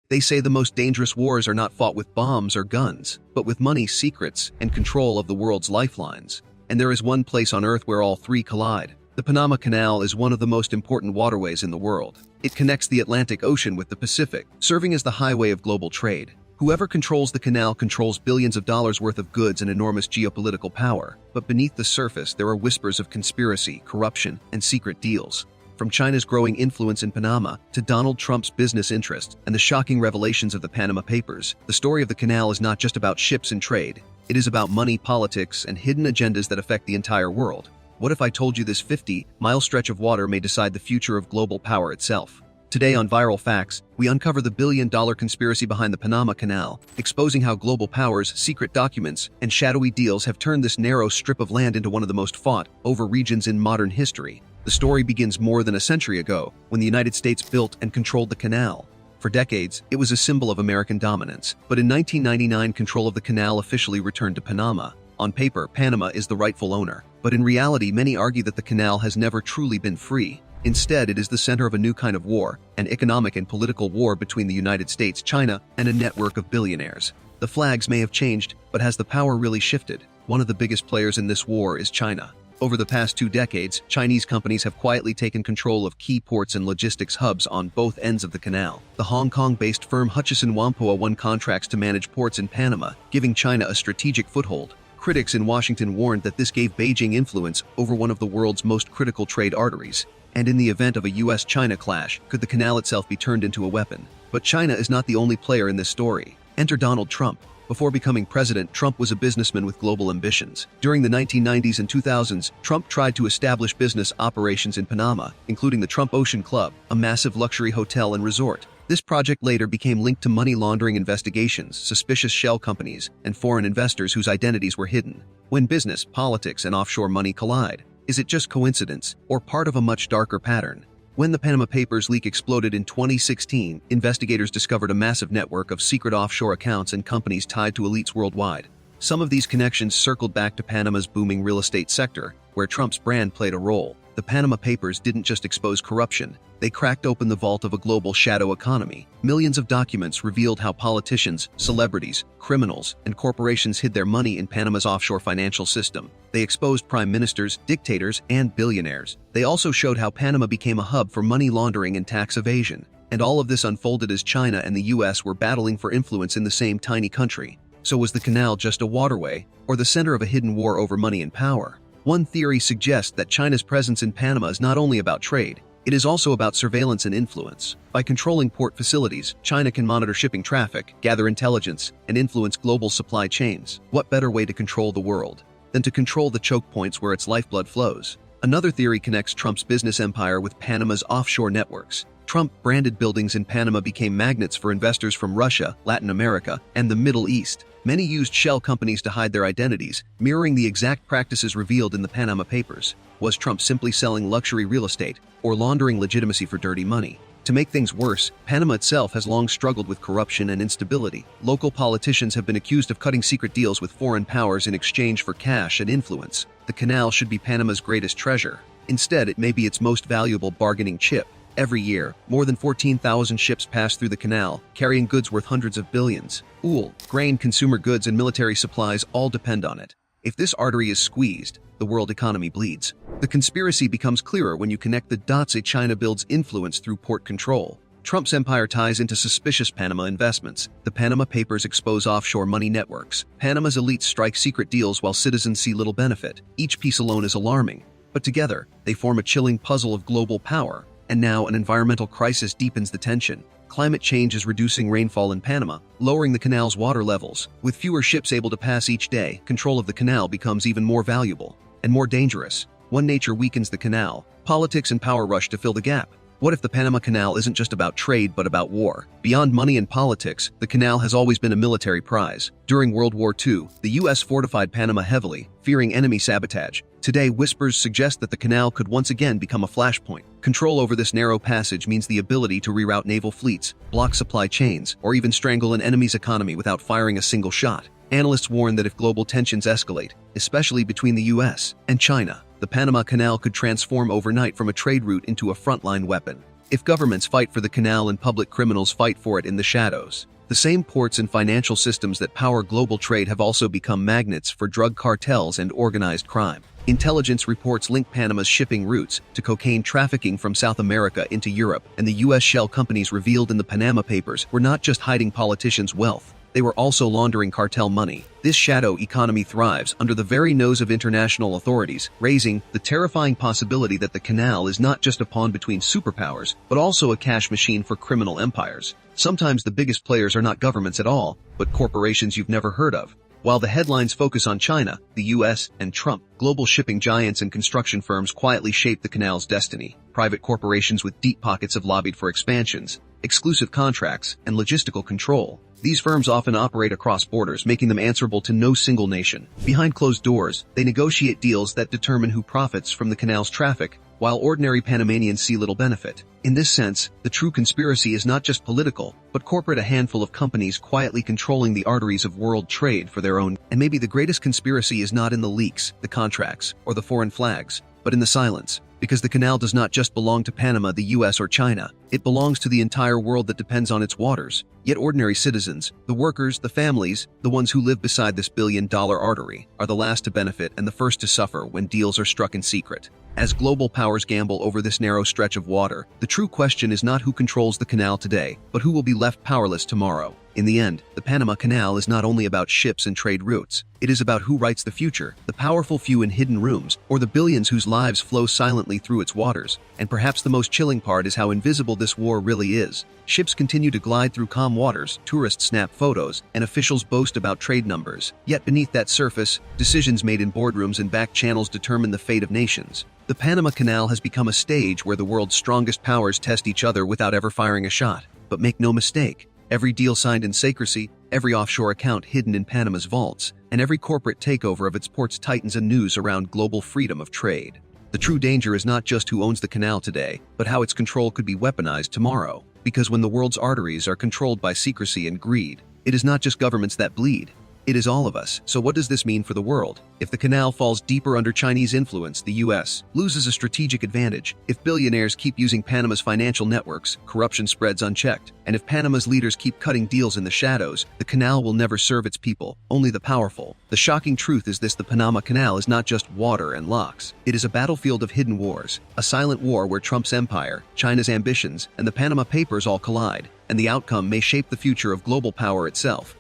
They say the most dangerous wars are not fought with bombs or guns, but with money, secrets, and control of the world's lifelines. And there is one place on Earth where all three collide. The Panama Canal is one of the most important waterways in the world. It connects the Atlantic Ocean with the Pacific, serving as the highway of global trade. Whoever controls the canal controls billions of dollars worth of goods and enormous geopolitical power. But beneath the surface, there are whispers of conspiracy, corruption, and secret deals. From China's growing influence in Panama to Donald Trump's business interests and the shocking revelations of the Panama Papers, the story of the canal is not just about ships and trade. It is about money, politics, and hidden agendas that affect the entire world. What if I told you this 50-mile stretch of water may decide the future of global power itself? Today on Viral Facts, we uncover the billion-dollar conspiracy behind the Panama Canal, exposing how global powers, secret documents, and shadowy deals have turned this narrow strip of land into one of the most fought-over regions in modern history. The story begins more than a century ago, when the United States built and controlled the canal. For decades, it was a symbol of American dominance, but in 1999, control of the canal officially returned to Panama. On paper, Panama is the rightful owner, but in reality, many argue that the canal has never truly been free. Instead, it is the center of a new kind of war, an economic and political war between the United States, China, and a network of billionaires. The flags may have changed, but has the power really shifted? One of the biggest players in this war is China. Over the past 2 decades, Chinese companies have quietly taken control of key ports and logistics hubs on both ends of the canal. The Hong Kong-based firm Hutchison Whampoa won contracts to manage ports in Panama, giving China a strategic foothold. Critics in Washington warned that this gave Beijing influence over one of the world's most critical trade arteries. And in the event of a US-China clash, could the canal itself be turned into a weapon? But China is not the only player in this story. Enter Donald Trump. Before becoming president, Trump was a businessman with global ambitions. During the 1990s and 2000s, Trump tried to establish business operations in Panama, including the Trump Ocean Club, a massive luxury hotel and resort. This project later became linked to money laundering investigations, suspicious shell companies, and foreign investors whose identities were hidden. When business, politics, and offshore money collide, is it just coincidence, or part of a much darker pattern? When the Panama Papers leak exploded in 2016, investigators discovered a massive network of secret offshore accounts and companies tied to elites worldwide. Some of these connections circled back to Panama's booming real estate sector, where Trump's brand played a role. The Panama Papers didn't just expose corruption, they cracked open the vault of a global shadow economy. Millions of documents revealed how politicians, celebrities, criminals, and corporations hid their money in Panama's offshore financial system. They exposed prime ministers, dictators, and billionaires. They also showed how Panama became a hub for money laundering and tax evasion. And all of this unfolded as China and the US were battling for influence in the same tiny country. So was the canal just a waterway, or the center of a hidden war over money and power? One theory suggests that China's presence in Panama is not only about trade, it is also about surveillance and influence. By controlling port facilities, China can monitor shipping traffic, gather intelligence, and influence global supply chains. What better way to control the world than to control the choke points where its lifeblood flows? Another theory connects Trump's business empire with Panama's offshore networks. Trump-branded buildings in Panama became magnets for investors from Russia, Latin America, and the Middle East. Many used shell companies to hide their identities, mirroring the exact practices revealed in the Panama Papers. Was Trump simply selling luxury real estate or laundering legitimacy for dirty money? To make things worse, Panama itself has long struggled with corruption and instability. Local politicians have been accused of cutting secret deals with foreign powers in exchange for cash and influence. The canal should be Panama's greatest treasure. Instead, it may be its most valuable bargaining chip. Every year, more than 14,000 ships pass through the canal, carrying goods worth hundreds of billions. Oil, grain, consumer goods, and military supplies all depend on it. If this artery is squeezed, the world economy bleeds. The conspiracy becomes clearer when you connect the dots. China builds influence through port control. Trump's empire ties into suspicious Panama investments. The Panama Papers expose offshore money networks. Panama's elites strike secret deals while citizens see little benefit. Each piece alone is alarming, but together, they form a chilling puzzle of global power. And now an environmental crisis deepens the tension. Climate change is reducing rainfall in Panama, lowering the canal's water levels. With fewer ships able to pass each day, control of the canal becomes even more valuable and more dangerous. When nature weakens the canal, politics and power rush to fill the gap. What if the Panama Canal isn't just about trade but about war? Beyond money and politics, the canal has always been a military prize. During World War II, the US fortified Panama heavily, fearing enemy sabotage. Today, whispers suggest that the canal could once again become a flashpoint. Control over this narrow passage means the ability to reroute naval fleets, block supply chains, or even strangle an enemy's economy without firing a single shot. Analysts warn that if global tensions escalate, especially between the US and China, the Panama Canal could transform overnight from a trade route into a frontline weapon. If governments fight for the canal and public criminals fight for it in the shadows. The same ports and financial systems that power global trade have also become magnets for drug cartels and organized crime. Intelligence reports link Panama's shipping routes to cocaine trafficking from South America into Europe, and the U.S. shell companies revealed in the Panama Papers were not just hiding politicians' wealth, they were also laundering cartel money. This shadow economy thrives under the very nose of international authorities, raising the terrifying possibility that the canal is not just a pawn between superpowers, but also a cash machine for criminal empires. Sometimes the biggest players are not governments at all, but corporations you've never heard of. While the headlines focus on China, the US, and Trump, global shipping giants and construction firms quietly shape the canal's destiny. Private corporations with deep pockets have lobbied for expansions, exclusive contracts, and logistical control. These firms often operate across borders, making them answerable to no single nation. Behind closed doors, they negotiate deals that determine who profits from the canal's traffic, while ordinary Panamanians see little benefit. In this sense, the true conspiracy is not just political, but corporate, a handful of companies quietly controlling the arteries of world trade for their own. And maybe the greatest conspiracy is not in the leaks, the contracts, or the foreign flags, but in the silence. Because the canal does not just belong to Panama, the US, or China. It belongs to the entire world that depends on its waters. Yet ordinary citizens, the workers, the families, the ones who live beside this billion-dollar artery, are the last to benefit and the first to suffer when deals are struck in secret. As global powers gamble over this narrow stretch of water, the true question is not who controls the canal today, but who will be left powerless tomorrow. In the end, the Panama Canal is not only about ships and trade routes. It is about who writes the future, the powerful few in hidden rooms, or the billions whose lives flow silently through its waters. And perhaps the most chilling part is how invisible this war really is. Ships continue to glide through calm waters, tourists snap photos, and officials boast about trade numbers. Yet beneath that surface, decisions made in boardrooms and back channels determine the fate of nations. The Panama Canal has become a stage where the world's strongest powers test each other without ever firing a shot. But make no mistake, every deal signed in secrecy, every offshore account hidden in Panama's vaults, and every corporate takeover of its ports tightens a noose around global freedom of trade. The true danger is not just who owns the canal today, but how its control could be weaponized tomorrow. Because when the world's arteries are controlled by secrecy and greed, it is not just governments that bleed. It is all of us. So what does this mean for the world? If the canal falls deeper under Chinese influence, the US loses a strategic advantage. If billionaires keep using Panama's financial networks, corruption spreads unchecked. And if Panama's leaders keep cutting deals in the shadows, the canal will never serve its people, only the powerful. The shocking truth is this: the Panama Canal is not just water and locks. It is a battlefield of hidden wars, a silent war where Trump's empire, China's ambitions, and the Panama Papers all collide. And the outcome may shape the future of global power itself.